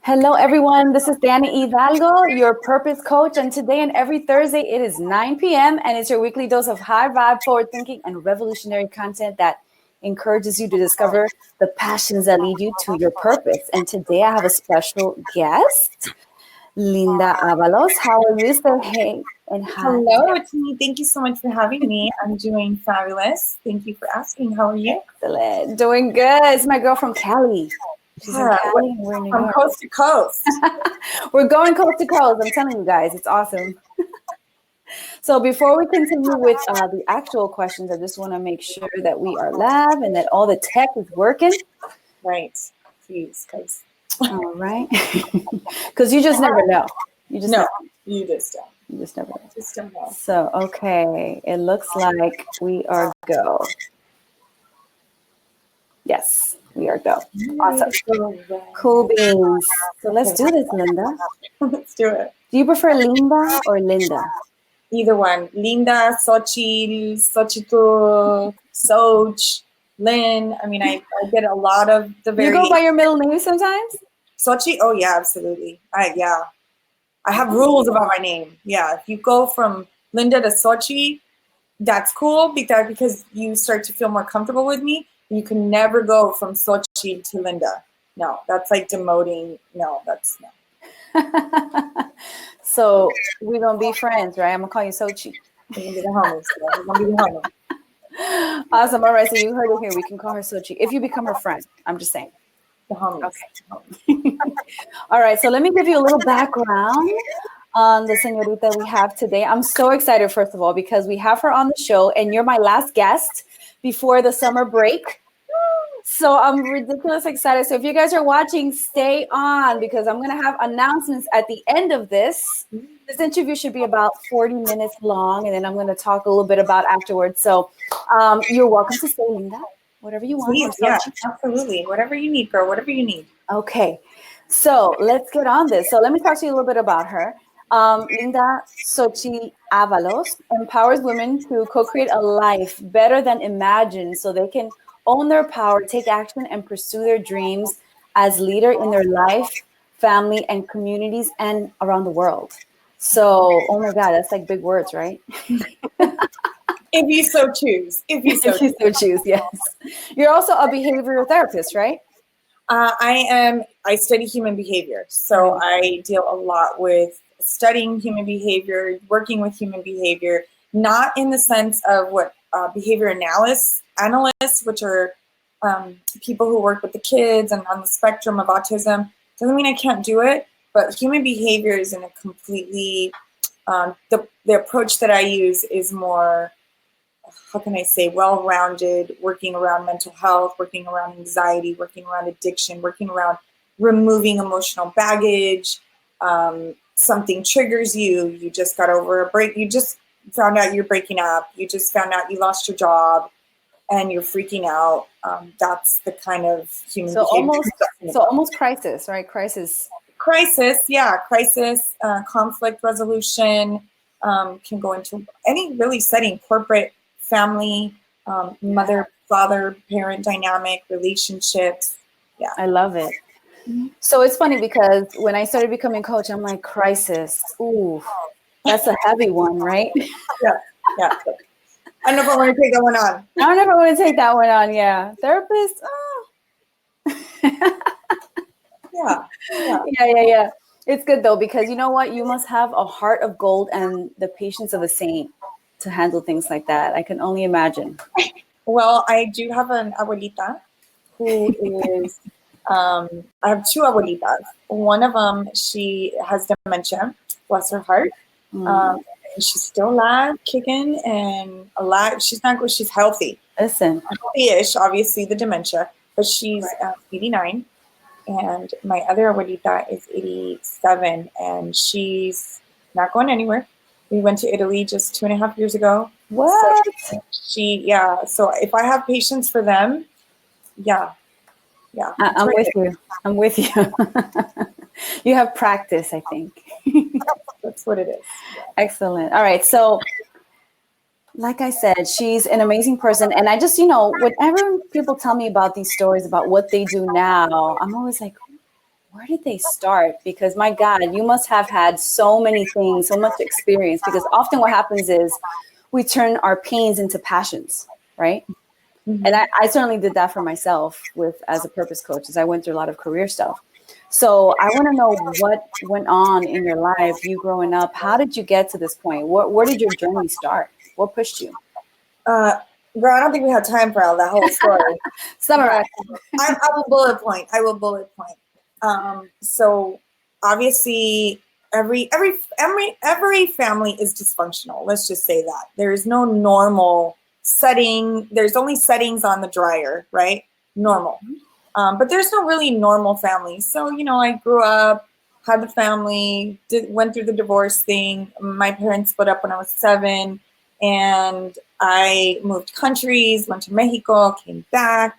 Hello, everyone. This is Teany Hidalgo, your purpose coach. And today and every Thursday, it is 9 p.m. And it's your weekly dose of high vibe, forward thinking, and revolutionary content that encourages you to discover the passions that lead you to your purpose. And today I have a special guest, Linda Avalos. How are you, sir? Hey, and hi. Hello, Teany. Thank you so much for having me. I'm doing fabulous. Thank you for asking. How are you? Excellent. Doing good. It's my girl from Cali. She's in Cali and we're in New From York. coast to coast. We're going coast to coast. I'm telling you guys, it's awesome. So before we continue with the actual questions, I just want to make sure that we are live and that all the tech is working. Right. Please, because. All right. Because you just never know. You just don't. You just never know. Just don't know. So, okay. It looks like we are go. Yes, we are go. Awesome. Cool beans. So let's do this, Linda. Let's do it. Do you prefer Linda or Linda? Either one. Linda, Xochitl, Soch, Lynn. I mean, I get a lot of the You go by your middle name sometimes? Xochitl? Oh, yeah, absolutely. I have rules about my name. Yeah, if you go from Linda to Xochitl, that's cool because you start to feel more comfortable with me. You can never go from Xochitl to Linda. No, that's like demoting. No, that's no. So we're going to be friends, right? I'm going to call you Xochitl. We're going to be the homies. We're going to be the homies. Awesome. All right. So you heard it here. We can call her Xochitl if you become her friend. I'm just saying. The homies. Okay. All right. So let me give you a little background on the señorita we have today. I'm so excited, first of all, because we have her on the show and you're my last guest before the summer break. So I'm ridiculously excited. So if you guys are watching, stay on because I'm going to have announcements at the end of this. This interview should be about 40 minutes long, and then I'm going to talk a little bit about afterwards. So you're welcome to stay, Linda, whatever you want. Please, yeah, absolutely. Whatever you need, girl, whatever you need. Okay. So let's get on this. So let me talk to you a little bit about her. Linda Xochitl Avalos empowers women to co-create a life better than imagined so they can own their power, take action, and pursue their dreams as leader in their life, family, and communities and around the world. So, oh my God, that's like big words, right? If you so choose. If you so choose, yes. You're also a behavioral therapist, right? I study human behavior. So I deal a lot with studying human behavior, working with human behavior, not in the sense of what behavior analysts, which are people who work with the kids and on the spectrum of autism. Doesn't mean I can't do it, but human behavior is in a completely, the approach that I use is more, how can I say, well-rounded, working around mental health, working around anxiety, working around addiction, working around removing emotional baggage. Something triggers you, you just got over a break, you just found out you're breaking up, you just found out you lost your job and you're freaking out. That's the kind of human behavior. Almost crisis, right? Crisis, yeah. Crisis, conflict resolution, can go into any really setting, corporate, family, mother, father, parent dynamic, relationships. Yeah. I love it. So it's funny because when I started becoming coach, I'm like, crisis. Ooh, that's a heavy one, right? Yeah. I don't know if I want to take that one on. I don't know if I want to take that one on, yeah. Therapist, Yeah. It's good though, because you know what? You must have a heart of gold and the patience of a saint to handle things like that. I can only imagine. Well, I do have an abuelita who is, I have two abuelitas. One of them, she has dementia, bless her heart. She's still alive, kicking and alive. She's not good. She's healthy. Listen. Healthy-ish, obviously, the dementia, but she's 89. And my other abuelita is 87, and she's not going anywhere. We went to Italy just 2.5 years ago. What? So so if I have patience for them, yeah. I'm with you. You have practice, I think. That's what it is. Yeah. Excellent. All right. So like I said, she's an amazing person. And I just, whenever people tell me about these stories about what they do now, I'm always like, where did they start? Because my God, you must have had so many things, so much experience, because often what happens is we turn our pains into passions, right? Mm-hmm. And I certainly did that for myself as a purpose coach, as I went through a lot of career stuff. So I want to know what went on in your life, you growing up. How did you get to this point? Where did your journey start? What pushed you? Girl, I don't think we have time for all that whole story. Summarize. I will bullet point. So obviously every family is dysfunctional. Let's just say that. There is no normal setting. There's only settings on the dryer, right? Normal. But there's no really normal family. So, I grew up, had the family, went through the divorce thing. My parents split up when I was 7, and I moved countries, went to Mexico, came back,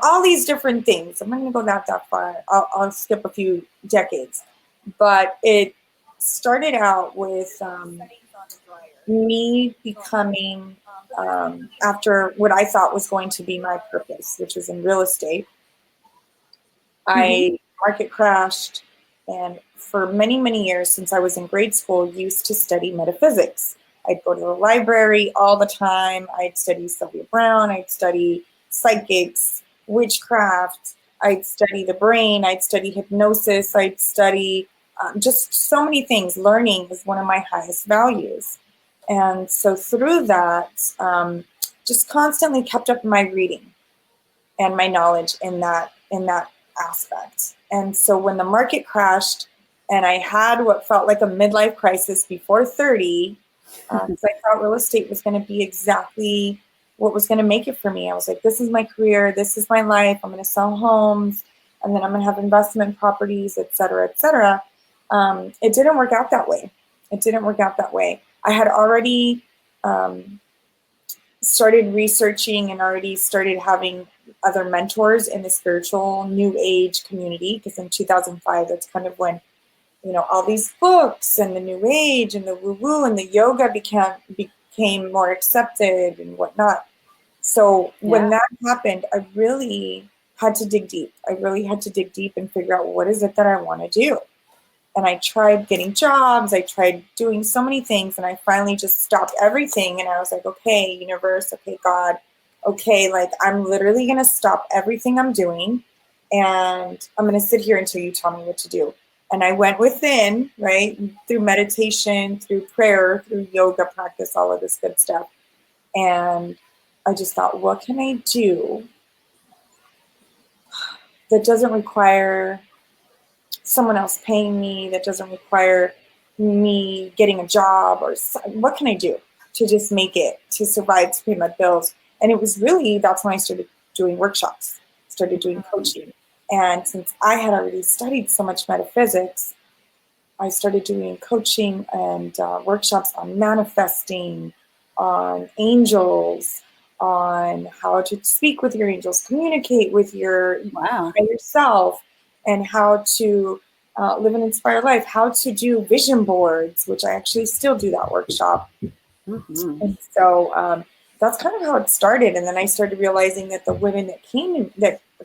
all these different things. I'm not going to go that far. I'll skip a few decades. But it started out with me becoming, after what I thought was going to be my purpose, which was in real estate. Market crashed, and for many, many years since I was in grade school, used to study metaphysics. I'd go to the library all the time. I'd study Sylvia Brown. I'd study psychics, witchcraft. I'd study the brain. I'd study hypnosis. I'd study just so many things. Learning is one of my highest values. And so through that, just constantly kept up my reading and my knowledge in that aspect. And so when the market crashed and I had what felt like a midlife crisis before 30, because I thought real estate was going to be exactly what was going to make it for me. I was like, this is my career. This is my life. I'm going to sell homes, and then I'm going to have investment properties, et cetera, et cetera. It didn't work out that way. I had already started researching and already started having other mentors in the spiritual new age community, because in 2005, that's kind of when, all these books and the new age and the woo-woo and the yoga became more accepted and whatnot. So when that happened, I really had to dig deep. And figure out, what is it that I want to do? And I tried getting jobs. I tried doing so many things, and I finally just stopped everything. And I was like, okay, universe, okay, God, okay, like, I'm literally going to stop everything I'm doing, and I'm going to sit here until you tell me what to do. And I went within, right, through meditation, through prayer, through yoga practice, all of this good stuff. And I just thought, what can I do that doesn't require someone else paying me, that doesn't require me getting a job, or what can I do to just make it, to survive, to pay my bills? And it was really, that's when I started doing workshops, started doing coaching. And since I had already studied so much metaphysics, I started doing coaching and workshops on manifesting, on angels, on how to speak with your angels, communicate with your higher self, and how to live an inspired life, how to do vision boards, which I actually still do that workshop. And so that's kind of how it started. And then I started realizing that the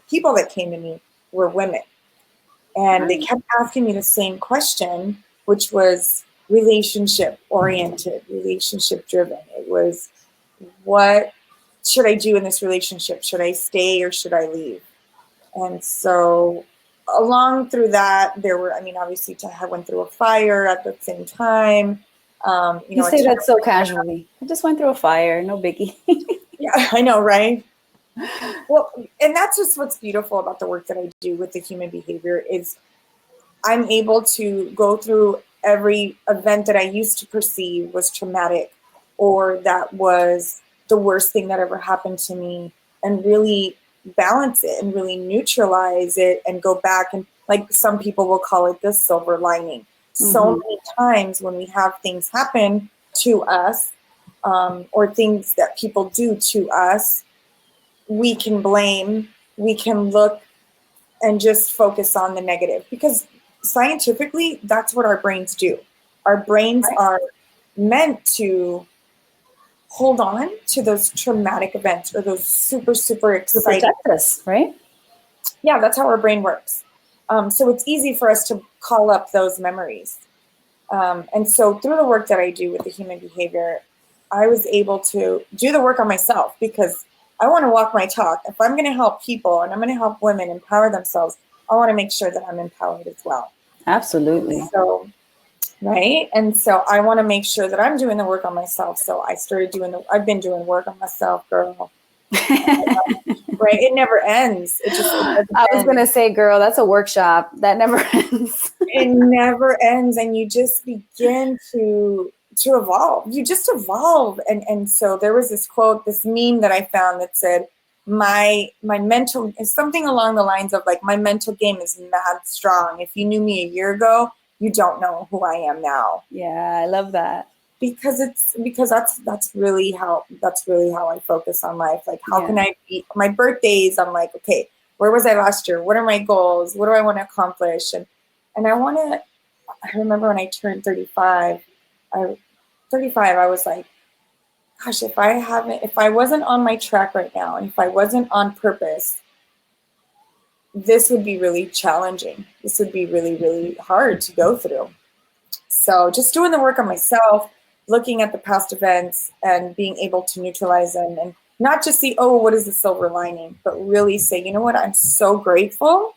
people that came to me were women. And they kept asking me the same question, which was relationship oriented, relationship driven. It was, what should I do in this relationship? Should I stay or should I leave? And so along through that, there were, obviously I went through a fire at the same time. You say that so casually. I just went through a fire, no biggie. Yeah, I know, right? Well, and that's just what's beautiful about the work that I do with the human behavior is I'm able to go through every event that I used to perceive was traumatic, or that was the worst thing that ever happened to me, and really balance it and really neutralize it and go back, and, like, some people will call it the silver lining. So many times when we have things happen to us, or things that people do to us, we can blame, we can look and just focus on the negative, because scientifically, that's what our brains do. Our brains are meant to hold on to those traumatic events, or those super, super exciting. To protect us, right? Yeah, that's how our brain works. So it's easy for us to call up those memories. And so through the work that I do with the human behavior, I was able to do the work on myself because I want to walk my talk. If I'm going to help people and I'm going to help women empower themselves, I want to make sure that I'm empowered as well. Absolutely. So, right. And so I want to make sure that I'm doing the work on myself. So I started I've been doing work on myself, girl. Right. It never ends. It doesn't I was end. going to say, girl, that's a workshop that never ends. It never ends. And you just begin to evolve. You just evolve. And so there was this quote, this meme that I found that said, my mental is something along the lines of like, my mental game is mad strong. If you knew me a year ago, you don't know who I am now. Yeah, I love that. Because that's really how I focus on life. Like, how can I be my birthdays? I'm like, okay, where was I last year? What are my goals? What do I want to accomplish? And I remember when I turned 35, I was like, gosh, if I wasn't on my track right now, and if I wasn't on purpose, this would be really challenging. This would be really, really hard to go through. So just doing the work on myself, looking at the past events and being able to neutralize them and not just see, oh, what is the silver lining, but really say, you know what, I'm so grateful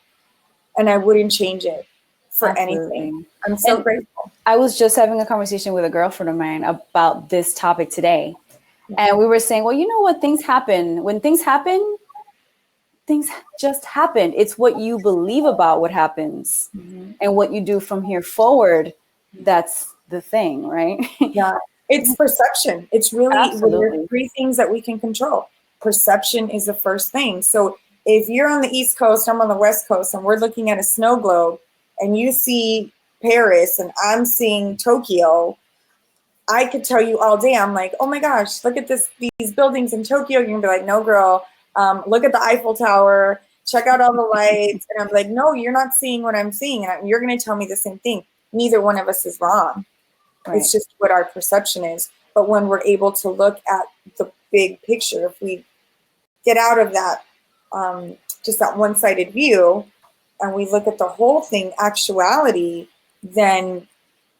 and I wouldn't change it for anything. I'm so grateful. I was just having a conversation with a girlfriend of mine about this topic today. And we were saying, well, you know what, things happen. When things happen, things just happen. It's what you believe about what happens and what you do from here forward. That's the thing, right? Yeah, it's perception. It's really there's three things that we can control. Perception is the first thing. So if you're on the East Coast, I'm on the West Coast, and we're looking at a snow globe, and you see Paris and I'm seeing Tokyo, I could tell you all day, I'm like, oh my gosh, look at these buildings in Tokyo. You're gonna be like, no, girl, look at the Eiffel Tower, check out all the lights. And I'm like, no, you're not seeing what I'm seeing. And you're gonna tell me the same thing. Neither one of us is wrong. Right. It's just what our perception is. But when we're able to look at the big picture, if we get out of that, just that one-sided view, and we look at the whole thing, actuality, then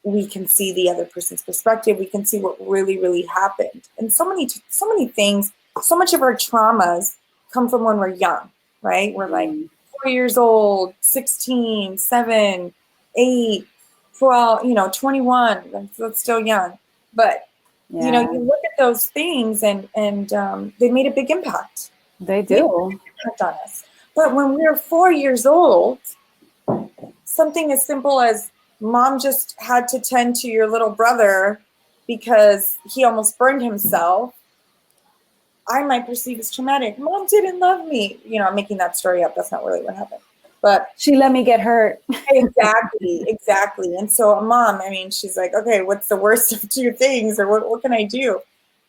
we can see the other person's perspective. We can see what really, really happened. And so many things, so much of our traumas come from when we're young, right? We're like 4 years old, 16, 7, 8, 12, 21, that's still young. But, you look at those things and they made a big impact. They do. Impact on us. But when we were 4 years old, something as simple as mom just had to tend to your little brother because he almost burned himself, I might perceive as traumatic. Mom didn't love me. I'm making that story up. That's not really what happened. But she let me get hurt. Exactly. And so mom, she's like, okay, what's the worst of two things? Or what can I do?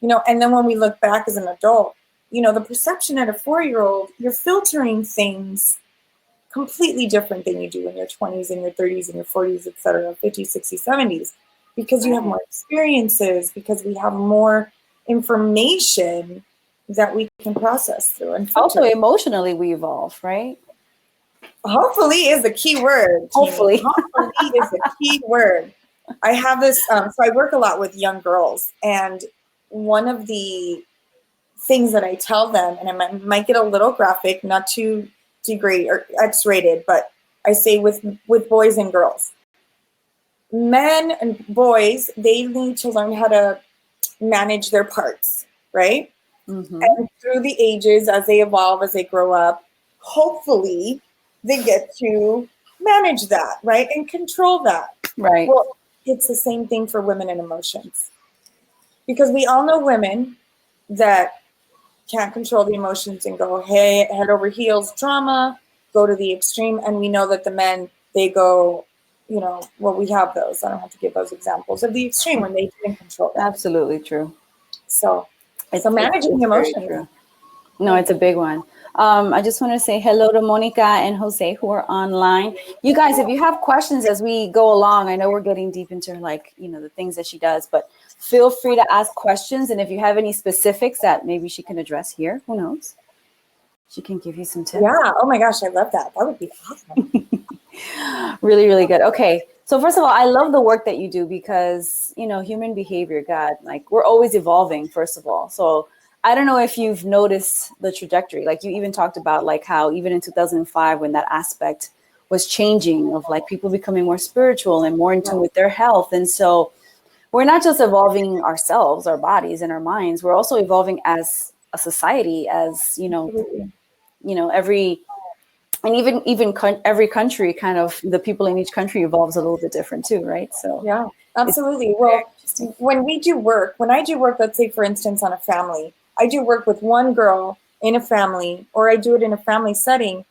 And then when we look back as an adult, the perception at a 4-year-old, you're filtering things completely different than you do in your 20s and your 30s and your 40s, et cetera, 50s, 60s, 70s, because you have more experiences, because we have more information that we can process through. And also emotionally we evolve, right? Hopefully is the key word. Hopefully. Hopefully is the key word. I have this, so I work a lot with young girls, and one of the things that I tell them, and I might get a little graphic, not too degrade or X-rated, but I say with boys and girls, men and boys, they need to learn how to manage their parts, right? Mm-hmm. And through the ages, as they evolve, as they grow up, hopefully they get to manage that, right? And control that. Right. Well, it's the same thing for women and emotions. Because we all know women that can't control the emotions and go head over heels drama, go to the extreme. And we know that the men, they go, we have those. I don't have to give those examples of the extreme when they didn't control that. Absolutely true. So managing emotions. No, it's a big one. I just want to say hello to Monica and Jose who are online. You guys, if you have questions as we go along, I know we're getting deep into the things that she does, but feel free to ask questions. And if you have any specifics that maybe she can address here, who knows? She can give you some tips. Yeah. Oh my gosh, I love that. That would be awesome. Really, really good. Okay. So first of all, I love the work that you do because, human behavior, God, like we're always evolving, first of all. So I don't know if you've noticed the trajectory. Like you even talked about like how even in 2005, when that aspect was changing of like people becoming more spiritual and more in tune with their health. And so we're not just evolving ourselves, our bodies and our minds, we're also evolving as a society, as, every and every country kind of the people in each country evolves a little bit different too, right? So Yeah, absolutely. Well, when I do work, let's say for instance on a family, I do work with one girl in a family, or I do it in a family setting.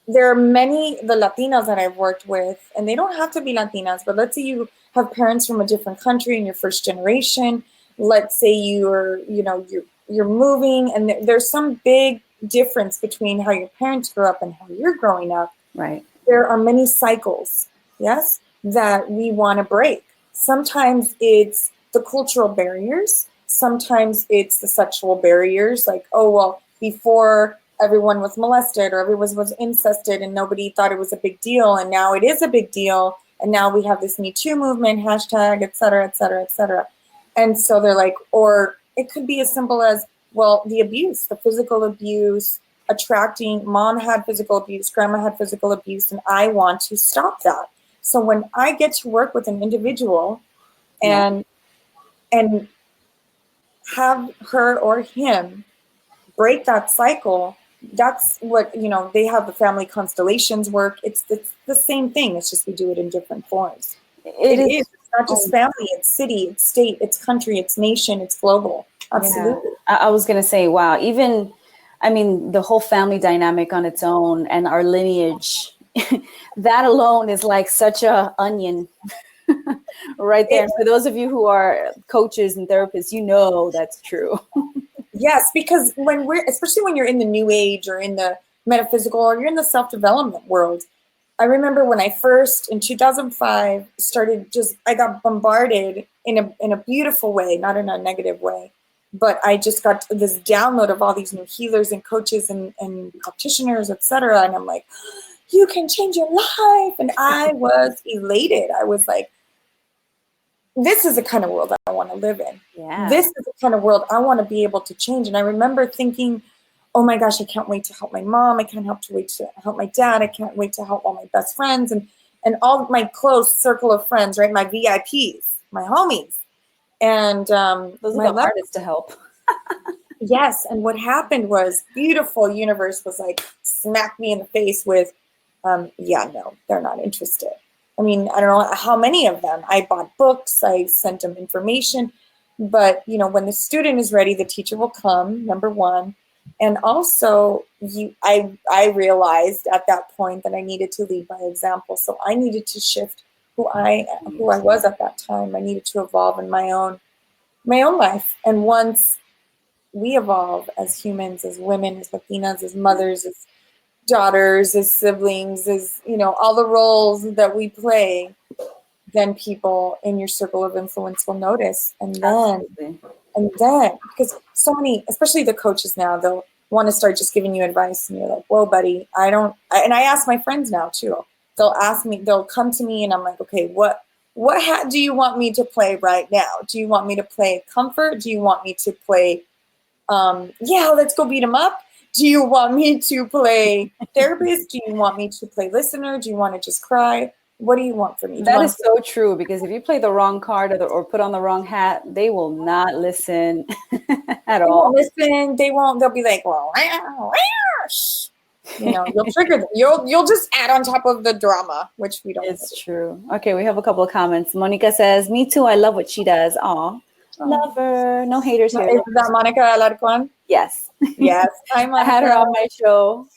There are the Latinas that I've worked with, and they don't have to be Latinas, but let's say you have parents from a different country and you're first generation. Let's say you're moving, and there's some big difference between how your parents grew up and how you're growing up. right. There are many cycles, yes, that we want to break. Sometimes it's the cultural barriers. Sometimes it's the sexual barriers, like, oh, well, before everyone was molested or everyone was incested and nobody thought it was a big deal. And now it is a big deal. And now we have this Me Too movement, hashtag, et cetera, et cetera, et cetera. And so they're like, or it could be as simple as, well, the abuse, the physical abuse, attracting, mom had physical abuse, grandma had physical abuse, and I want to stop that. So when I get to work with an individual and have her or him break that cycle, that's what, they have the family constellations work. It's the same thing. It's just we do it in different forms. It is. It's not just family, it's city, it's state, it's country, it's nation, it's global. Absolutely. Yeah. I was going to say, wow, even, the whole family dynamic on its own and our lineage, that alone is like such a onion right there. And for those of you who are coaches and therapists, that's true. Yes, because especially when you're in the new age or in the metaphysical or you're in the self-development world, I remember when I first in 2005 I got bombarded in a beautiful way, not in a negative way, but I just got this download of all these new healers and coaches and practitioners, etc. And I'm like, you can change your life. And I was elated. I was like, this is the kind of world I want to live in. Yeah. This is the kind of world I want to be able to change. And I remember thinking, oh my gosh, I can't wait to help my mom. I can't wait to help my dad. I can't wait to help all my best friends and all my close circle of friends, right? My VIPs, my homies. And those are the hardest to help. Yes. And what happened was beautiful universe was like, smacked me in the face with, no, they're not interested. I mean, I don't know how many of them. I bought books, I sent them information, but when the student is ready, the teacher will come, number one. And also I realized at that point that I needed to lead by example. So I needed to shift who I was at that time. I needed to evolve in my own life. And once we evolve as humans, as women, as Latinas, as mothers, as daughters, as siblings, as all the roles that we play, then people in your circle of influence will notice. And then because so many, especially the coaches now, they'll want to start just giving you advice and you're like, whoa, buddy, and I ask my friends now too. They'll come to me and I'm like, okay, what hat do you want me to play right now? Do you want me to play comfort? Do you want me to play let's go beat them up? Do you want me to play therapist? Do you want me to play listener? Do you want to just cry? What do you want from me? That is so true, because if you play the wrong card or put on the wrong hat, they will not listen at all. They won't listen. They'll be like, well, you'll trigger them. You'll just add on top of the drama, which we don't. It's true. Okay, we have a couple of comments. Monica says, me too. I love what she does. Aw. Love her. No haters here. Is that Monica Alarcon? Yes. Yes. Hi, Monica. I had her on my show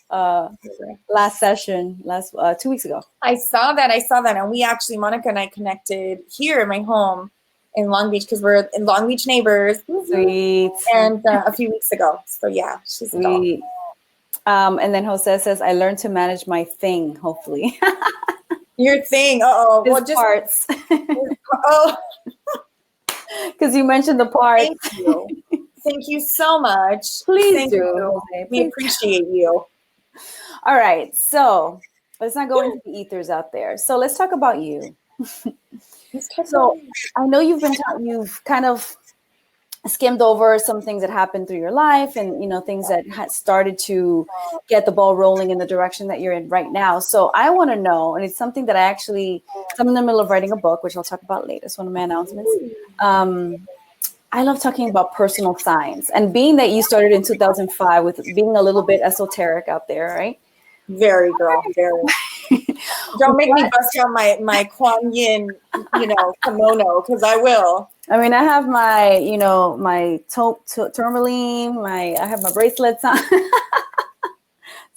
last session, 2 weeks ago. I saw that. And we actually, Monica and I connected here in my home in Long Beach because we're in Long Beach neighbors. Sweet. And a few weeks ago. So yeah, she's sweet. And then Jose says, I learned to manage my thing, hopefully. Your thing. Uh-oh. Well, just parts. Oh. Because you mentioned the parts. Thank you. Thank you so much. Please Thank do. You. We appreciate you. All right. So let's not go into the ethers out there. So let's talk about you. Let's talk So about it. I know you've kind of skimmed over some things that happened through your life, and things that had started to get the ball rolling in the direction that you're in right now. So I want to know, and it's something that I'm in the middle of writing a book, which I'll talk about later. It's one of my announcements. I love talking about personal signs, and being that you started in 2005 with being a little bit esoteric out there, right? Very, girl, very. Don't make me bust out my Kuan Yin, kimono, because I will. I mean, I have my, my tourmaline, I have my bracelets on.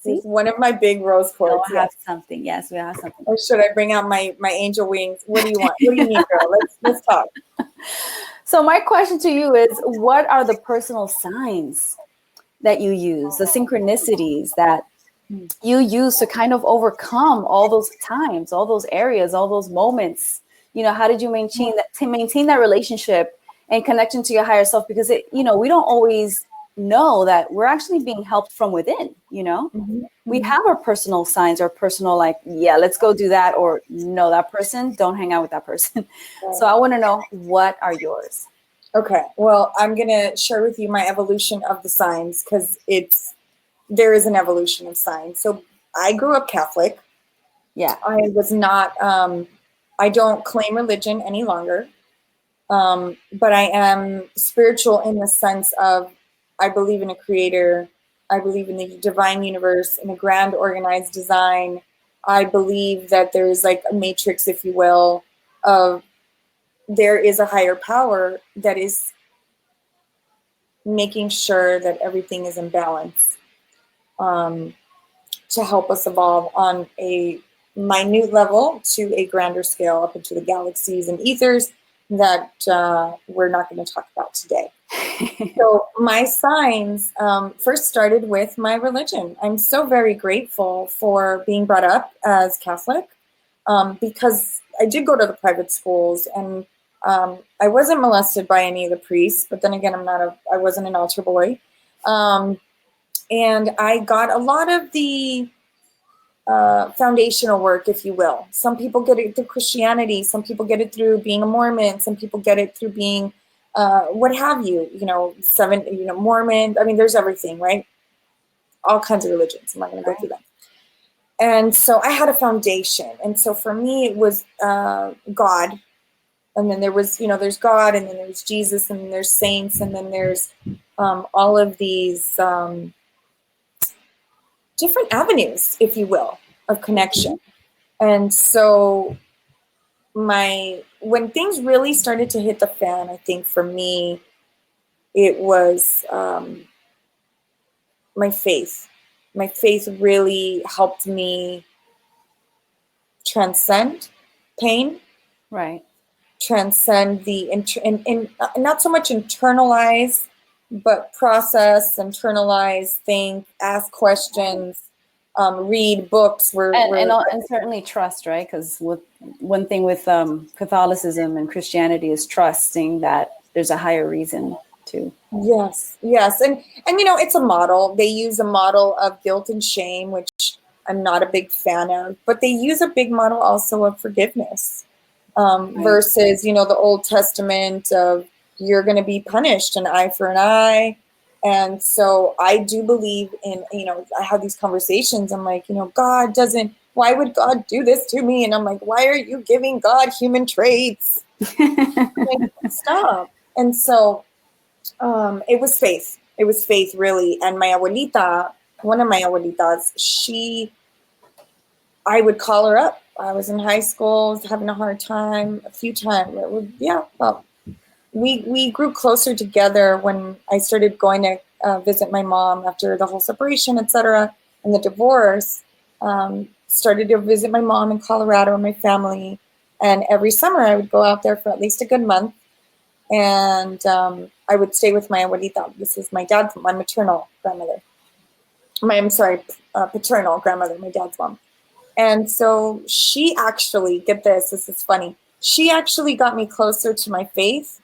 See? It's one of my big rose quartz. I have something. Yes, we have something. Or should I bring out my angel wings? What do you want? What do you need, girl? Let's talk. So my question to you is, what are the personal signs that you use, the synchronicities that you use to kind of overcome all those times, all those areas, all those moments? How did you maintain that relationship and connection to your higher self? Because we don't always know that we're actually being helped from within. We have our personal signs, our personal, let's go do that, or no, that person, don't hang out with that person. So I want to know, what are yours? Okay, well, I'm gonna share with you my evolution of the signs, because there is an evolution of signs. So I grew up Catholic. Yeah. I was not, I don't claim religion any longer, but I am spiritual in the sense of, I believe in a creator. I believe in the divine universe, in a grand organized design. I believe that there's like a matrix, if you will, of there is a higher power that is making sure that everything is in balance, to help us evolve on a minute level to a grander scale up into the galaxies and ethers that we're not going to talk about today. So my signs first started with my religion. I'm so very grateful for being brought up as Catholic, because I did go to the private schools, and I wasn't molested by any of the priests, but then again, I wasn't an altar boy. And I got a lot of the foundational work, if you will. Some people get it through Christianity. Some people get it through being a Mormon. Some people get it through being what have you, Mormon. I mean, there's everything, right? All kinds of religions. I'm not going to go through them. And so I had a foundation. And so for me, it was God. And then there was, there's God, and then there's Jesus, and then there's saints, and then there's all of these different avenues, if you will, of connection. And so when things really started to hit the fan, I think for me, it was my faith. My faith really helped me transcend pain. Right. Transcend the, and not so much internalize, but process, internalize, think, ask questions, read books. And certainly trust, right? Because one thing with Catholicism and Christianity is trusting that there's a higher reason to. Yes. And it's a model. They use a model of guilt and shame, which I'm not a big fan of, but they use a big model also of forgiveness, versus, the Old Testament of you're going to be punished, an eye for an eye. And so I do believe in, I have these conversations. I'm like, why would God do this to me? And I'm like, why are you giving God human traits? Like, stop. And so it was faith. It was faith, really. And my abuelita, one of my abuelitas, I would call her up. I was in high school, was having a hard time a few times. We grew closer together when I started going to visit my mom after the whole separation, etc., and the divorce. Started to visit my mom in Colorado and my family. And every summer I would go out there for at least a good month. And I would stay with my abuelita. This is my maternal grandmother. Paternal grandmother, my dad's mom. And so she actually, get this is funny. She actually got me closer to my faith,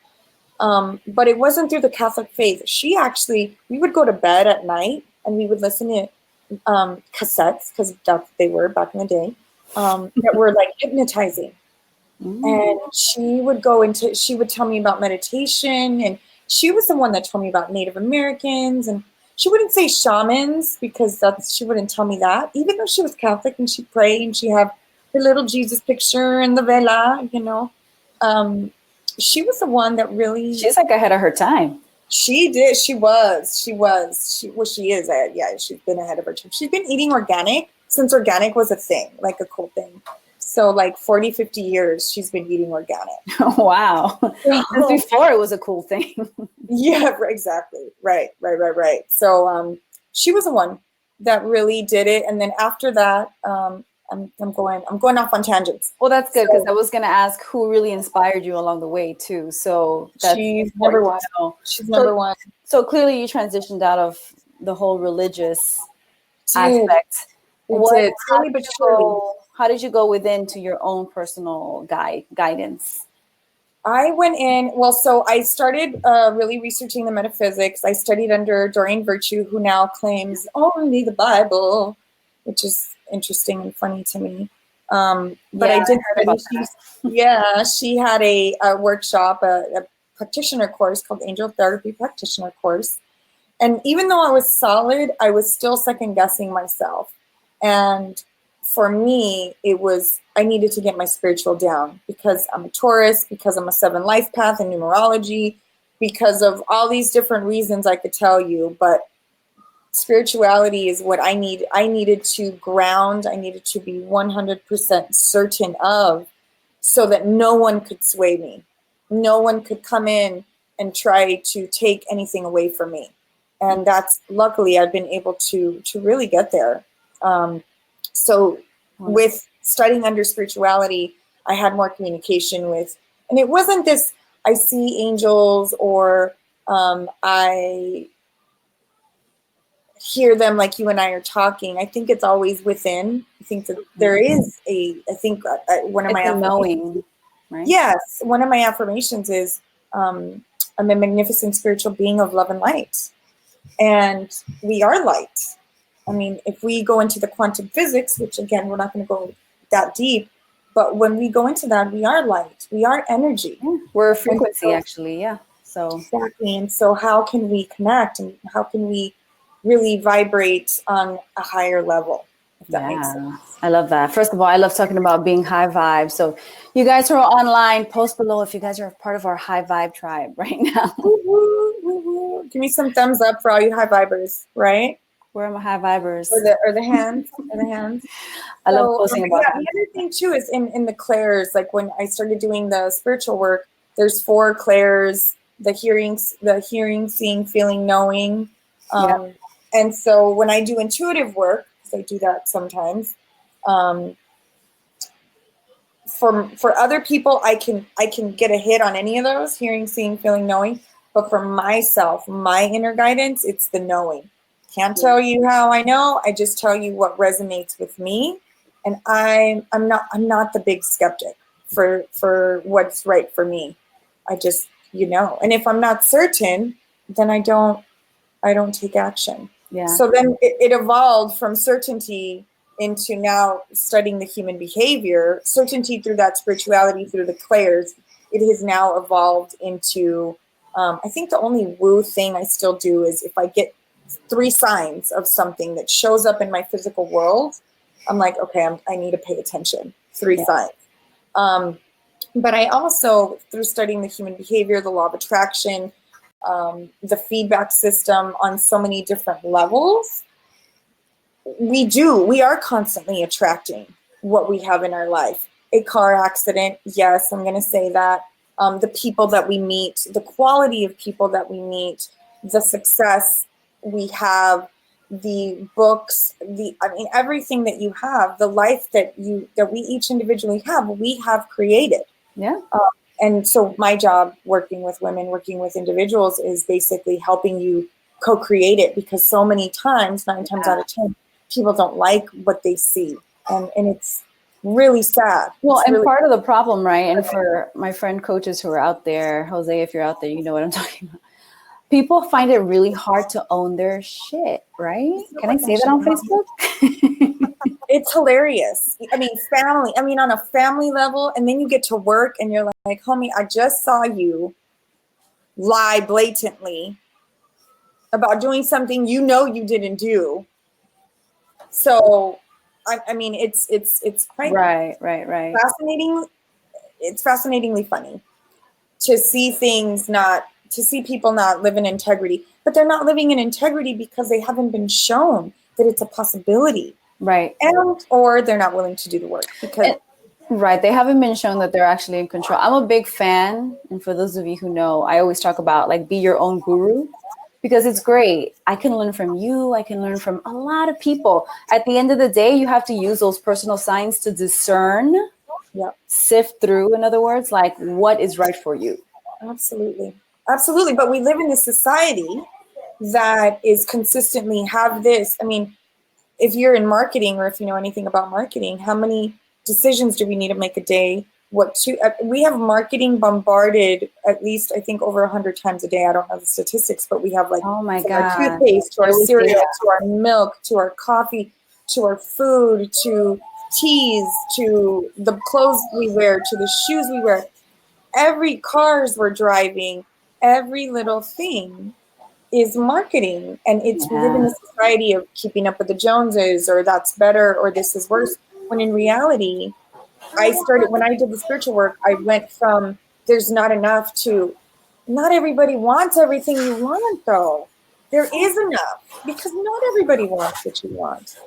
but it wasn't through the Catholic faith. We would go to bed at night and we would listen to cassettes, because that's what they were back in the day, that were like hypnotizing. And she would tell me about meditation, and she was the one that told me about Native Americans, and she wouldn't say shamans because she wouldn't tell me that, even though she was Catholic and she'd pray and she had her little Jesus picture and the vela, she was the one that really. She's like ahead of her time. She did. She is. Yeah, she's been ahead of her time. She's been eating organic since organic was a thing, like a cool thing. So like 40, 50 years, she's been eating organic. Wow. Since before it was a cool thing. Yeah, exactly. Right. So she was the one that really did it. And then after that, I'm going off on tangents. Well, that's good, because I was going to ask who really inspired you along the way too. So that's she's number one. She's number one. So clearly you transitioned out of the whole religious aspect. How did you go within to your own personal guidance? I went in, so I started really researching the metaphysics. I studied under Doreen Virtue, who now claims only the Bible, which is interesting and funny to me. But I did study. She had a workshop, a practitioner course called Angel Therapy Practitioner Course. And even though I was solid, I was still second guessing myself. And for me, I needed to get my spiritual down because I'm a Taurus, because I'm a 7 life path in numerology, because of all these different reasons I could tell you. But spirituality is what I need. I needed to ground. I needed to be 100% certain of, so that no one could sway me. No one could come in and try to take anything away from me. And that's, luckily, I've been able to really get there. So with studying under spirituality, I had more communication with, and it wasn't this, I see angels or I hear them like you and I are talking. I think it's always within. I think that there is one of my knowing, right? Yes. One of my affirmations is, I'm a magnificent spiritual being of love and light. And we are light. I mean, if we go into the quantum physics, which again, we're not going to go that deep, but when we go into that, we are light. We are energy. We're a frequency, actually. Yeah. So exactly. And so how can we connect, and how can we really vibrate on a higher level? If that makes sense. I love that. First of all, I love talking about being high vibe. So you guys who are online, post below if you guys are part of our high vibe tribe right now. Woo-hoo, woo-hoo. Give me some thumbs up for all you high vibers, right? Where are my high vibers? Or the hands. I love posting about that. The other thing too is in the clairs, like when I started doing the spiritual work, there's 4 clairs, the hearing, seeing, feeling, knowing. And so when I do intuitive work, because I do that sometimes, for other people, I can get a hit on any of those, hearing, seeing, feeling, knowing. But for myself, my inner guidance, it's the knowing. Can't tell you how I know. I just tell you what resonates with me. And I'm not the big skeptic for what's right for me. I just, and if I'm not certain, then I don't take action. Yeah. So then it evolved from certainty into now studying the human behavior, certainty through that spirituality, through the clairs. It has now evolved into, I think the only woo thing I still do is if I get 3 signs of something that shows up in my physical world, I'm like, okay, I need to pay attention. 3 signs. But I also, through studying the human behavior, the law of attraction, the feedback system on so many different levels, we are constantly attracting what we have in our life. A car accident, yes, I'm going to say that. The people that we meet, the quality of people that we meet, the success we have, the books, everything that you have, the life that we each individually have, we have created. Yeah. And so my job working with women, working with individuals is basically helping you co-create it, because so many times, 9 times out of 10, people don't like what they see. And it's really sad. Well, it's part of the problem, right? And for my friend coaches who are out there, Jose, if you're out there, you know what I'm talking about. people find it really hard to own their shit, right? Can I say that on Facebook? It's hilarious. I mean, family. I mean, on a family level, and then you get to work, and you're like, homie, I just saw you lie blatantly about doing something you know you didn't do. So, I mean, it's quite right. fascinating. It's fascinatingly funny to see people not live in integrity, but they're not living in integrity because they haven't been shown that it's a possibility. Right. Or they're not willing to do the work because. Right. They haven't been shown that they're actually in control. I'm a big fan. And for those of you who know, I always talk about like be your own guru because it's great. I can learn from you. I can learn from a lot of people. At the end of the day, you have to use those personal signs to discern, sift through, in other words, like what is right for you. Absolutely. Absolutely. But we live in a society that is consistently have this. I mean, if you're in marketing or if you know anything about marketing, how many decisions do we need to make a day? We have marketing bombarded at least, I think, over 100 times a day. I don't know the statistics, but we have like oh my from God. our toothpaste to our cereal to our milk to our coffee to our food to teas to the clothes we wear to the shoes we wear. Every cars we're driving, every little thing is marketing, and we live in a society of keeping up with the Joneses, or that's better, or this is worse. When in reality, when I did the spiritual work, I went from there's not enough to not everybody wants everything you want, though. There is enough because not everybody wants what you want.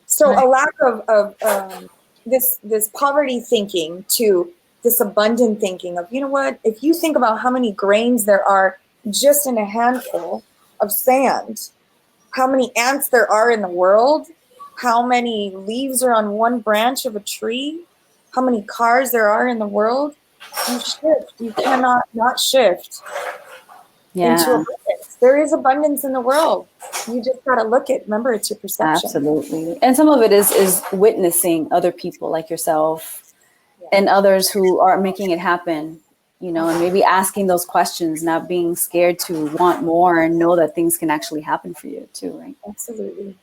So a lack of this poverty thinking to this abundant thinking of, you know what, if you think about how many grains there are just in a handful of sand, how many ants there are in the world, how many leaves are on one branch of a tree, how many cars there are in the world, you shift. You cannot not shift into abundance. There is abundance in the world. You just got to look at, remember, it's your perception. Absolutely. And some of it is witnessing other people like yourself and others who are making it happen, you know, and maybe asking those questions, not being scared to want more and know that things can actually happen for you too, right? Absolutely.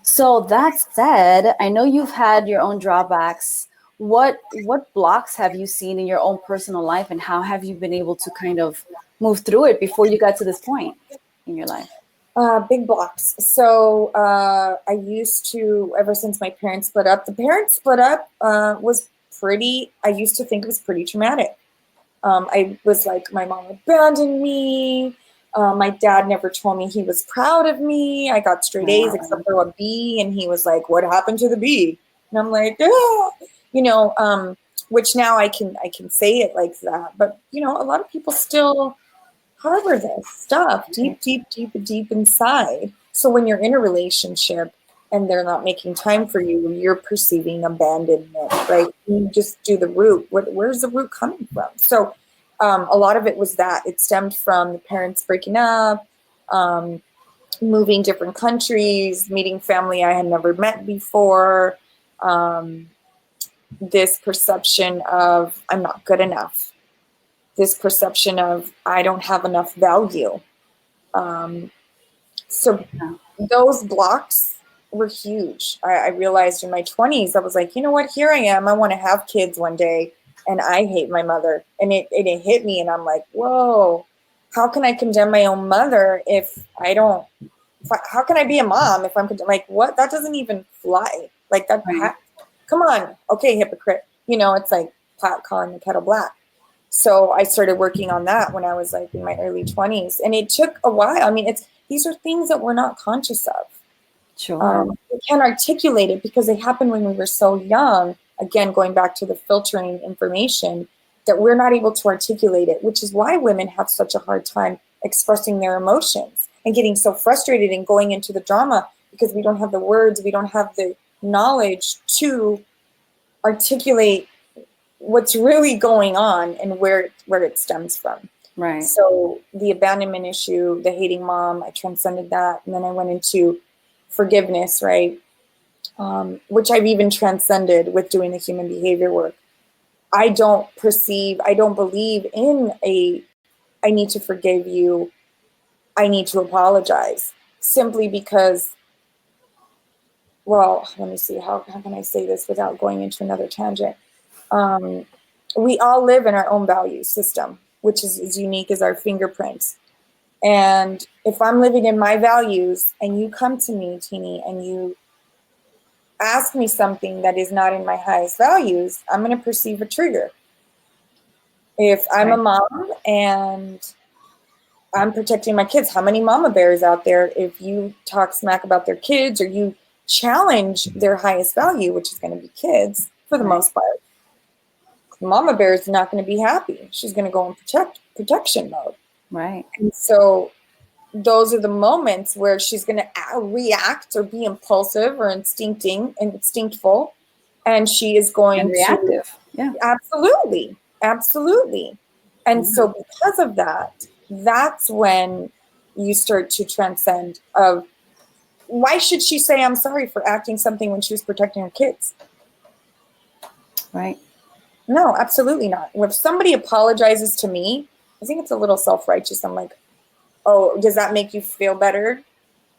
So that said, I know you've had your own drawbacks. What blocks have you seen in your own personal life, and how have you been able to kind of move through it before you got to this point in your life? Big blocks. So I used to, ever since my parents split up, was pretty, I used to think it was pretty traumatic. I was like, my mom abandoned me. My dad never told me he was proud of me. I got straight A's except for a B, and he was like, what happened to the B? And I'm like, you know, which now I can say it like that. But, you know, a lot of people still harbor this stuff deep inside. So when you're in a relationship and they're not making time for you, you're perceiving abandonment, right? You just do the root. Where's the root coming from? So a lot of it was that. It stemmed from the parents breaking up, moving different countries, meeting family I had never met before, this perception of I'm not good enough, this perception of I don't have enough value. So those blocks were huge. I realized in my 20s, I was like, you know what, here I am. I want to have kids one day, and I hate my mother. And it hit me, and I'm like, whoa, how can I condemn my own mother how can I be a mom if I'm like, what? That doesn't even fly. Like that. Right. Come on. Okay, hypocrite. You know, it's like pot calling the kettle black. So I started working on that when I was like in my early 20s, and it took a while. I mean, these are things that we're not conscious of. Sure. We can't articulate it because they happened when we were so young. Again, going back to the filtering information, that we're not able to articulate it, which is why women have such a hard time expressing their emotions and getting so frustrated and going into the drama because we don't have the words, we don't have the knowledge to articulate what's really going on and where it stems from. Right. So the abandonment issue, the hating mom, I transcended that. And then I went into forgiveness, right? Which I've even transcended with doing the human behavior work. I don't believe in I need to forgive you I need to apologize simply because, well, let me see, how can I say this without going into another tangent? We all live in our own value system, which is as unique as our fingerprints. And if I'm living in my values and you come to me, Teany, and you ask me something that is not in my highest values, I'm going to perceive a trigger. If I'm a mom and I'm protecting my kids, how many mama bears out there, if you talk smack about their kids or you challenge their highest value, which is going to be kids for the most part, mama bear is not going to be happy. She's going to go in protection mode. Right. And so those are the moments where she's going to react or be impulsive or instinctful, and she is going and reactive. Yeah, absolutely. And so because of that, that's when you start to transcend of, why should she say I'm sorry for acting something when she was protecting her kids? Right. No, absolutely not. If somebody apologizes to me, I think it's a little self-righteous. I'm like, oh, does that make you feel better?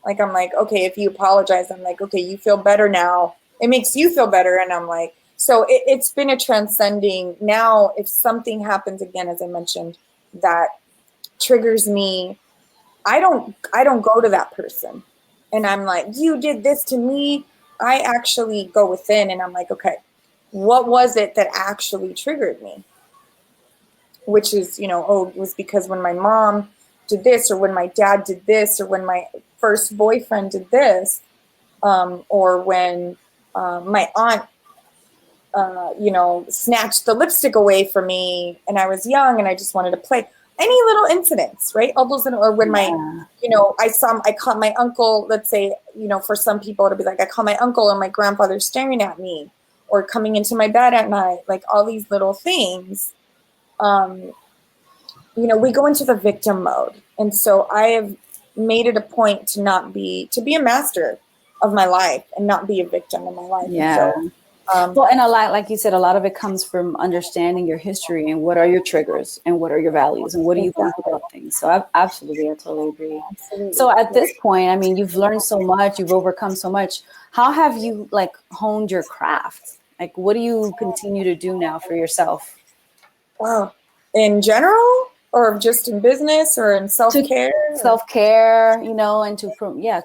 Like, I'm like, okay, if you apologize, I'm like, okay, you feel better now. It makes you feel better. And I'm like, so it's been a transcending. Now, if something happens again, as I mentioned, that triggers me, I don't go to that person. And I'm like, you did this to me. I actually go within and I'm like, okay, what was it that actually triggered me? Which is, it was because when my mom did this, or when my dad did this, or when my first boyfriend did this, or when my aunt, snatched the lipstick away from me and I was young and I just wanted to play. Any little incidents, right? All those, or when I caught my uncle, let's say, for some people it'll be like, I caught my uncle and my grandfather staring at me, or coming into my bed at night, like all these little things. We go into the victim mode. And so I have made it a point to be a master of my life and not be a victim of my life. Yeah. And well, and a lot, like you said, a lot of it comes from understanding your history and what are your triggers and what are your values and what do you think about things. So I totally agree. Absolutely. So at this point, I mean, you've learned so much, you've overcome so much. How have you honed your craft? Like, what do you continue to do now for yourself? Wow. In general, or just in business, or in self-care? Self-care, and to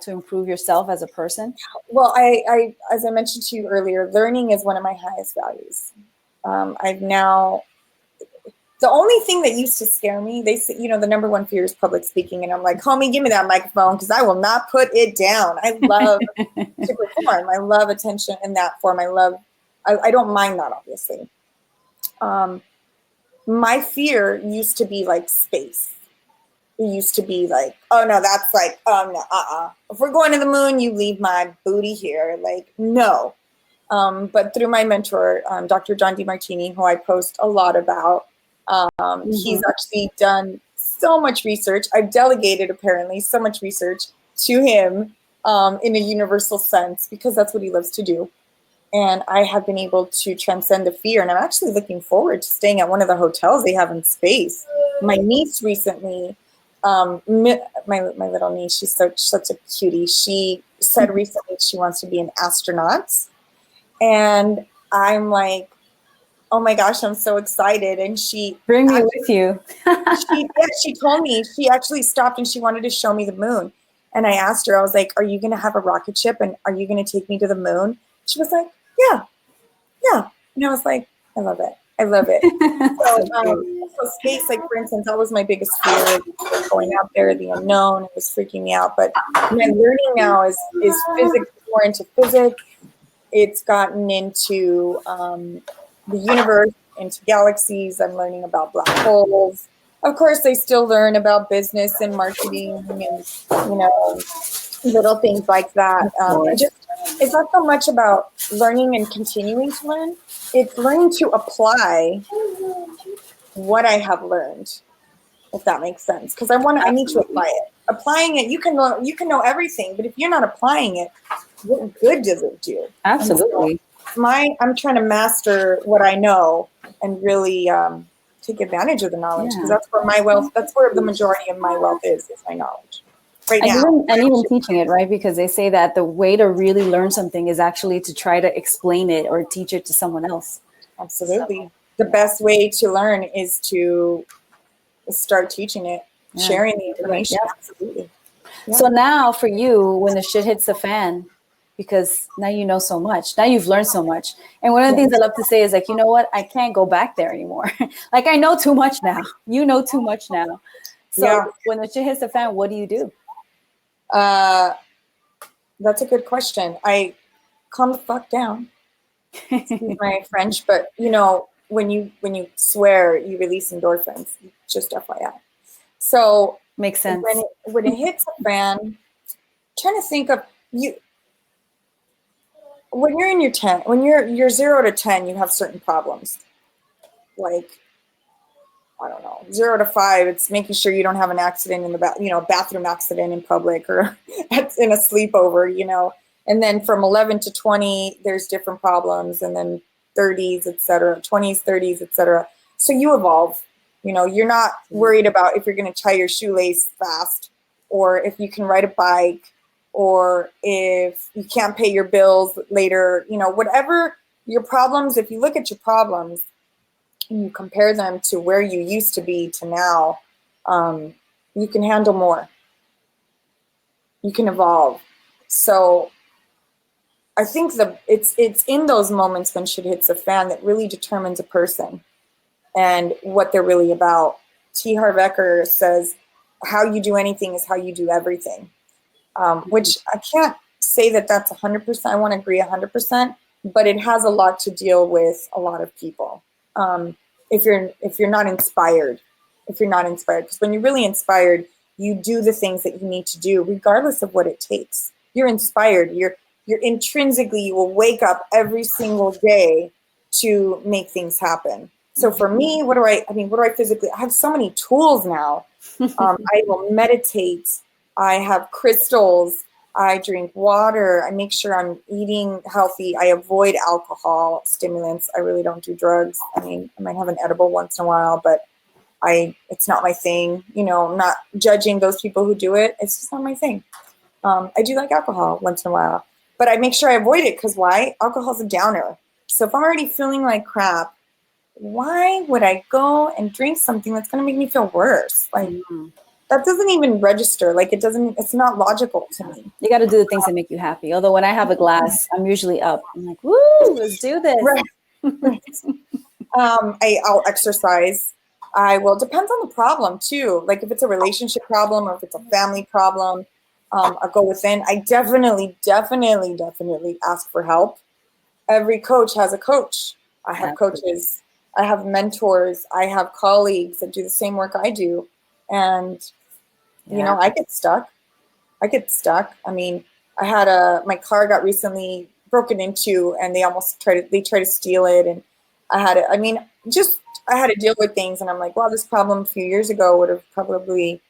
improve yourself as a person. Well, I as I mentioned to you earlier, learning is one of my highest values. The only thing that used to scare me, they say, the number one fear is public speaking. And I'm like, homie, give me that microphone because I will not put it down. I love to perform. I love attention in that form. I don't mind that, obviously. My fear used to be like space. It used to be like, oh no, that's like, no, if we're going to the moon, you leave my booty here. Like, no. But through my mentor, Dr. John DeMartini, who I post a lot about, he's actually done so much research. I've delegated, apparently, so much research to him in a universal sense, because that's what he loves to do. And I have been able to transcend the fear. And I'm actually looking forward to staying at one of the hotels they have in space. My niece recently, my little niece, she's such a cutie. She said recently she wants to be an astronaut. And I'm like, oh my gosh, I'm so excited. And she bring me with you. she told me, she actually stopped and she wanted to show me the moon. And I asked her, I was like, are you going to have a rocket ship and are you going to take me to the moon? She was like, yeah. And I was like, I love it. So space, like for instance, that was my biggest fear, going out there, the unknown. It was freaking me out. But my learning now is physics, more into physics. It's gotten into the universe, into galaxies. I'm learning about black holes. Of course, I still learn about business and marketing and, little things like that. It's not so much about learning and continuing to learn. It's learning to apply what I have learned, if that makes sense. Because I need to apply it. Applying it, you can know everything, but if you're not applying it, what good does it do? Absolutely. So I'm trying to master what I know and really take advantage of the knowledge, because that's where my wealth. That's where the majority of my wealth is my knowledge. right now. And even teaching it, right? Because they say that the way to really learn something is actually to try to explain it or teach it to someone else. Absolutely. The best way to learn is to start teaching it, sharing the information. Yeah. Absolutely. Yeah. So now for you, when the shit hits the fan, because now you know so much, now you've learned so much. And one of the things I love to say is like, you know what? I can't go back there anymore. Like I know too much now. You know too much now. So when the shit hits the fan, what do you do? That's a good question. I calm the fuck down. Excuse my French, but when you swear, you release endorphins. Just FYI. So makes sense. When it hits a fan, I'm trying to think of you. When you're in your 10, when you're 0 to 10, you have certain problems. Like, I don't know, 0 to 5, it's making sure you don't have an accident in the bathroom accident in public or in a sleepover, And then from 11 to 20, there's different problems, and then 30s, etc., 20s, 30s, etc. So you evolve. You're not worried about if you're going to tie your shoelace fast, or if you can ride a bike, or if you can't pay your bills later. Whatever your problems, if you look at your problems and you compare them to where you used to be to now, you can handle more. You can evolve. So I think it's in those moments when shit hits the fan that really determines a person and what they're really about. T. Harv Eker says, how you do anything is how you do everything, which I can't say that that's 100%. I want to agree 100%, but it has a lot to deal with a lot of people. If you're not inspired, because when you're really inspired, you do the things that you need to do, regardless of what it takes. You're inspired. You're intrinsically, you will wake up every single day to make things happen. So for me, what do I physically? I have so many tools now. I will meditate. I have crystals. I drink water. I make sure I'm eating healthy. I avoid alcohol, stimulants. I really don't do drugs. I mean, I might have an edible once in a while, but it's not my thing. I'm not judging those people who do it. It's just not my thing. I do like alcohol once in a while, but I make sure I avoid it because why? Alcohol's a downer. So if I'm already feeling like crap, why would I go and drink something that's going to make me feel worse? Like, that doesn't even register. Like, it's not logical to me. You got to do the things that make you happy. Although when I have a glass, I'm usually up. I'm like, woo, let's do this. Right. I'll exercise. Depends on the problem too. Like if it's a relationship problem or if it's a family problem, I'll go within. I definitely ask for help. Every coach has a coach. I have coaches. I have mentors. I have colleagues that do the same work I do. And, I get stuck. I mean, my car got recently broken into and they tried to steal it. And I had to deal with things. And I'm like, well, this problem a few years ago would have probably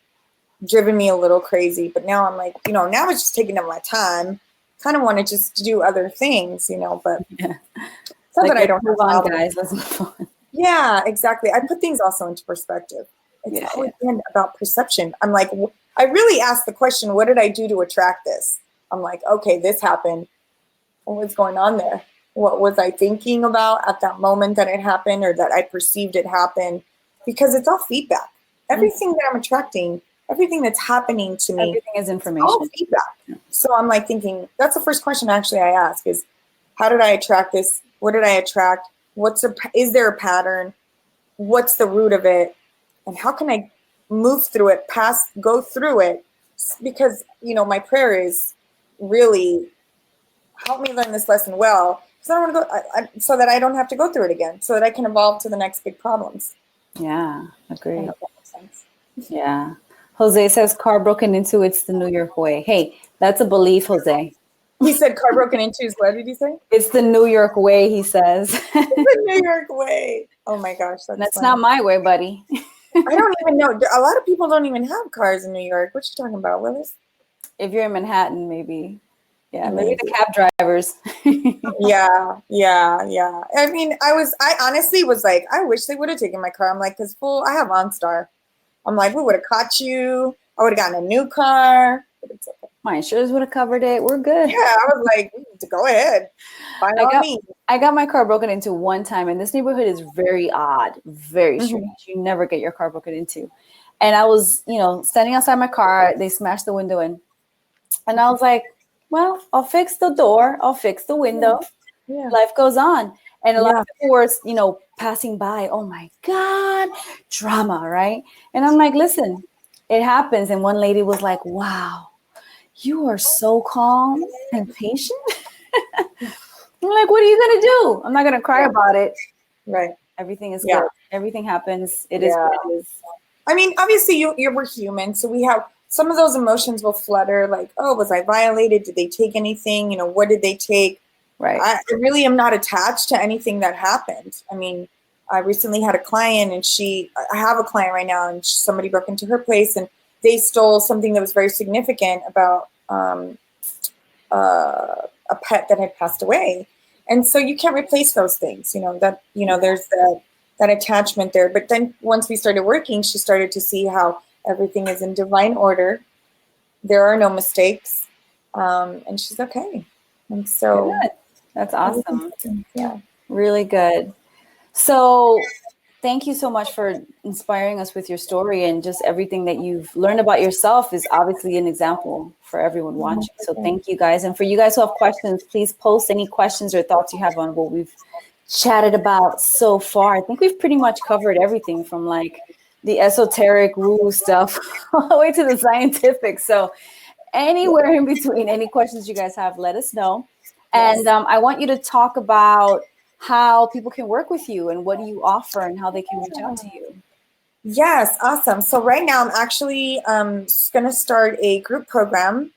driven me a little crazy. But now I'm like, now it's just taking up my time. Kind of want to just do other things, but it's not that I don't move on, guys. Let's move on. Yeah, exactly. I put things also into perspective. It's always been about perception. I'm like, I really asked the question, what did I do to attract this? I'm like, okay, this happened. What was going on there? What was I thinking about at that moment that it happened or that I perceived it happen? Because it's all feedback. Everything that I'm attracting, everything that's happening to me, everything is information. All feedback. So I'm like thinking, that's the first question actually I ask is, how did I attract this? What did I attract? Is there a pattern? What's the root of it? And how can I move through it, go through it? Because, my prayer is really help me learn this lesson well. Because I don't want to go, so that I don't have to go through it again, so that I can evolve to the next big problems. Yeah, agree. I hope that makes sense. Yeah. Jose says car broken into, it's the New York way. Hey, that's a belief, Jose. He said car broken into is what did he say? It's the New York way, he says. It's the New York way. Oh my gosh. That's not my way, buddy. I don't even know. A lot of people don't even have cars in New York. What you talking about, Willis? If you're in Manhattan, maybe. Yeah, maybe the cab drivers. Yeah. I mean, I honestly was like, I wish they would have taken my car. I'm like, because I have OnStar. I'm like, we would have caught you. I would have gotten a new car, but it's okay. My insurance would have covered it. We're good. Yeah, I was like, go ahead. By all means. I got my car broken into one time, and this neighborhood is very odd, very strange. You never get your car broken into. And I was, standing outside my car. They smashed the window in. And I was like, well, I'll fix the door. I'll fix the window. Yeah. Life goes on. And a lot of people were, passing by. Oh, my God, drama, right? And I'm like, listen, it happens. And one lady was like, wow, you are so calm and patient. I'm like, what are you going to do? I'm not going to cry about it. Right. Everything is good. Everything happens. It is what it is. I mean, obviously, we're human. So we have some of those emotions will flutter like, oh, was I violated? Did they take anything? What did they take? Right. I really am not attached to anything that happened. I mean, I recently had a client and I have a client right now and somebody broke into her place and they stole something that was very significant about a pet that had passed away. And so you can't replace those things, there's that attachment there. But then once we started working, she started to see how everything is in divine order. There are no mistakes. And she's okay. And so good. That's awesome. Yeah. Really good. So thank you so much for inspiring us with your story, and just everything that you've learned about yourself is obviously an example for everyone watching. So thank you guys. And for you guys who have questions, please post any questions or thoughts you have on what we've chatted about so far. I think we've pretty much covered everything from like the esoteric woo stuff all the way to the scientific. So anywhere in between, any questions you guys have, let us know. And I want you to talk about how people can work with you and what do you offer and how they can reach out to you. Yes, awesome. So right now I'm actually going to start a group program,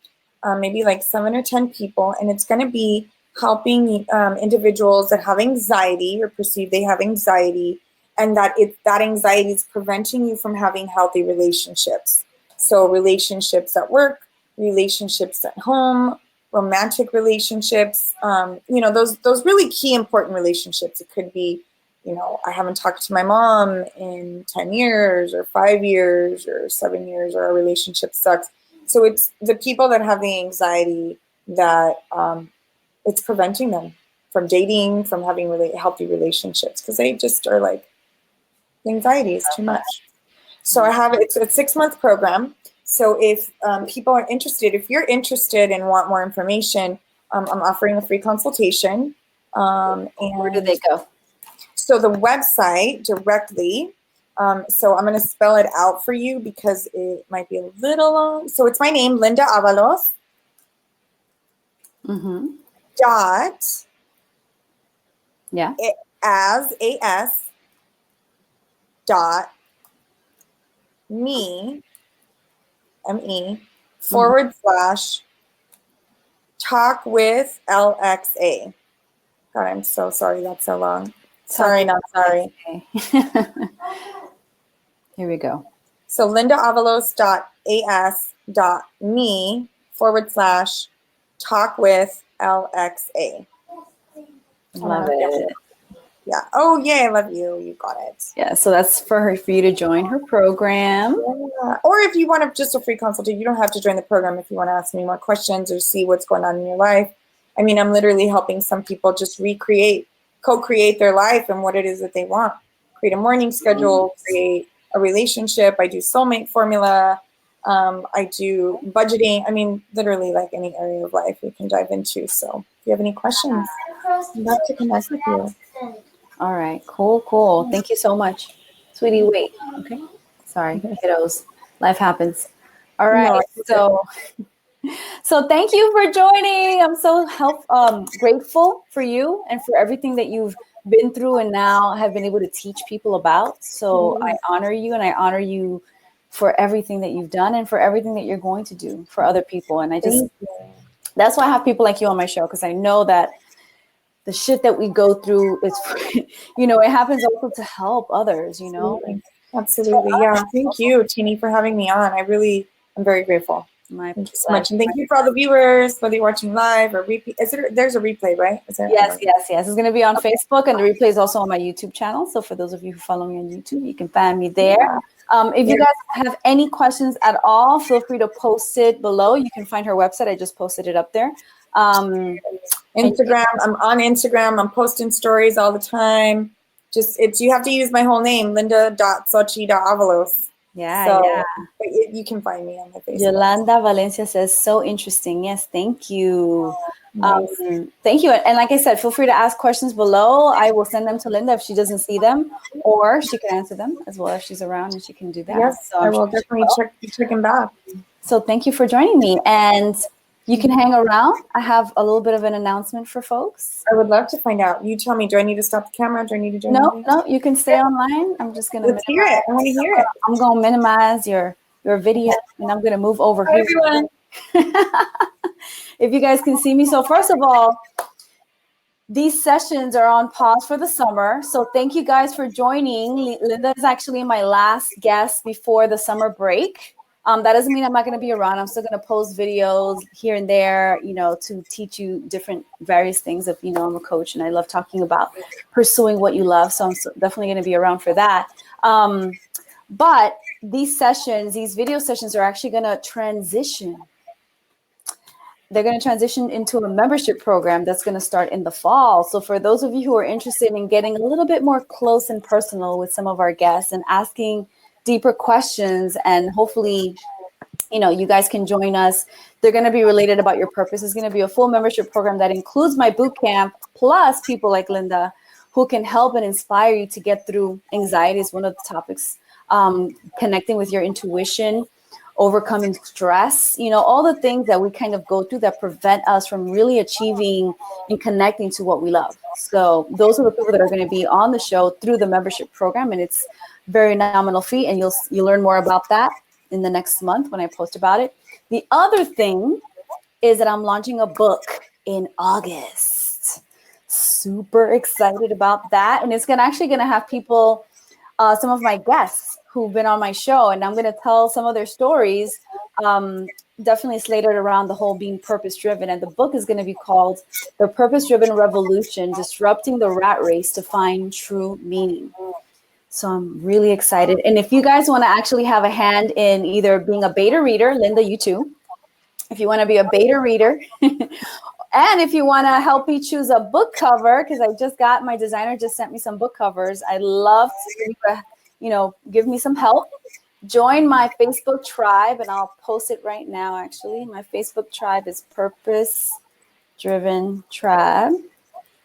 maybe like 7 or 10 people, and it's going to be helping individuals that have anxiety or perceive they have anxiety, and that anxiety is preventing you from having healthy relationships. So relationships at work, relationships at home, romantic relationships, those really key important relationships. It could be, I haven't talked to my mom in 10 years or 5 years or 7 years, or our relationship sucks. So it's the people that have the anxiety that it's preventing them from dating, from having really healthy relationships, because they just are like, the anxiety is too much. So it's a 6-month program. So if people are interested, if you're interested and want more information, I'm offering a free consultation. And where do they go? So the website directly, so I'm going to spell it out for you because it might be a little long. So it's my name, Linda Avalos. Dot. Yeah. as dot me. ME / talk with LXA. God, I'm so sorry. That's so long. Sorry, not sorry. Here we go. So lindaavalos.as.me / talk with LXA. Love it. Yeah. Oh, yay. I love you. You got it. Yeah. So that's for you to join her program. Yeah. Or if you want just a free consultation, you don't have to join the program if you want to ask me more questions or see what's going on in your life. I mean, I'm literally helping some people just co-create their life and what it is that they want. Create a morning schedule, create a relationship. I do soulmate formula. I do budgeting. I mean, literally like any area of life we can dive into. So if you have any questions, I'd love to connect with you. All right. Cool. Thank you so much. Sweetie, wait. Okay. Sorry, kiddos. Life happens. All right. So thank you for joining. I'm so grateful for you and for everything that you've been through and now have been able to teach people about. So I honor you, and I honor you for everything that you've done and for everything that you're going to do for other people. And that's why I have people like you on my show, because I know that the shit that we go through is, it happens also to help others, Absolutely. Yeah. Thank you, Teany, for having me on. I'm very grateful. Thank you so much. And thank you for all the viewers, whether you're watching live or repeat. There's a replay, right? Yes. It's going to be on Facebook, and the replay is also on my YouTube channel. So for those of you who follow me on YouTube, you can find me there. If you guys have any questions at all, feel free to post it below. You can find her website. I just posted it up there. Instagram. I'm on Instagram. I'm posting stories all the time. You have to use my whole name, Linda.Xochitl.Avalos. Yeah. But you can find me on my Facebook. Yolanda Valencia says, so interesting. Yes, thank you. Nice. Thank you. And like I said, feel free to ask questions below. I will send them to Linda if she doesn't see them, or she can answer them as well if she's around and she can do that. Yes, so I will definitely check him back. So thank you for joining me. And you can hang around. I have a little bit of an announcement for folks. I would love to find out. You tell me, do I need to stop the camera? Do I need to join? No, you can stay online. I'm just going to Let's hear it. I want to hear it. I'm going to minimize your video, and I'm going to move over here. Everyone. If you guys can see me. So first of all, these sessions are on pause for the summer. So thank you guys for joining. Linda is actually my last guest before the summer break. That doesn't mean I'm not going to be around. I'm still going to post videos here and there, to teach you different various things. I'm a coach and I love talking about pursuing what you love. So I'm definitely going to be around for that. But these video sessions are actually going to transition. They're going to transition into a membership program that's going to start in the fall. So for those of you who are interested in getting a little bit more close and personal with some of our guests and asking deeper questions, and hopefully, you guys can join us. They're going to be related about your purpose. It's going to be a full membership program that includes my boot camp, plus people like Linda who can help and inspire you to get through anxiety is one of the topics, connecting with your intuition, overcoming stress, all the things that we kind of go through that prevent us from really achieving and connecting to what we love. So those are the people that are going to be on the show through the membership program, and it's very nominal fee, and you'll learn more about that in the next month when I post about it. The other thing is that I'm launching a book in August. Super excited about that, and it's actually going to have people, some of my guests who've been on my show, and I'm going to tell some of their stories, definitely slated around the whole being purpose-driven. And the book is going to be called The Purpose-Driven Revolution, Disrupting the Rat Race to Find True Meaning. So I'm really excited. And if you guys want to actually have a hand in either being a beta reader, Linda, you too, if you want to be a beta reader, and if you want to help me choose a book cover, because my designer just sent me some book covers. I'd love to, give me some help. Join my Facebook tribe, and I'll post it right now, actually. My Facebook tribe is Purpose Driven Tribe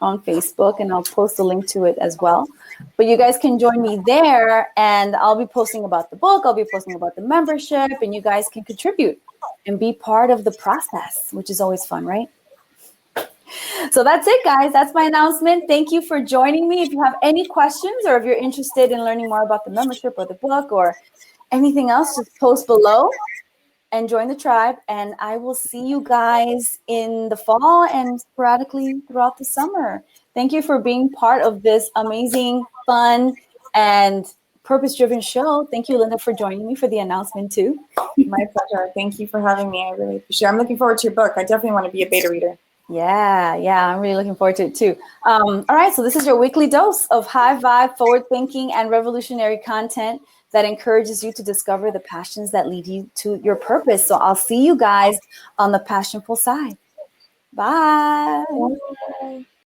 on Facebook, and I'll post a link to it as well. But you guys can join me there, and I'll be posting about the book. I'll be posting about the membership, and you guys can contribute and be part of the process, which is always fun, right? So that's it, guys. That's my announcement. Thank you for joining me. If you have any questions, or if you're interested in learning more about the membership or the book or anything else, just post below and join the tribe. And I will see you guys in the fall and sporadically throughout the summer. Thank you for being part of this amazing, fun, and purpose-driven show. Thank you, Linda, for joining me for the announcement too. My pleasure. Thank you for having me. I really appreciate it. I'm looking forward to your book. I definitely want to be a beta reader. Yeah, I'm really looking forward to it too. All right, so this is your weekly dose of high vibe, forward thinking, and revolutionary content that encourages you to discover the passions that lead you to your purpose. So I'll see you guys on the passionful side. Bye. Bye.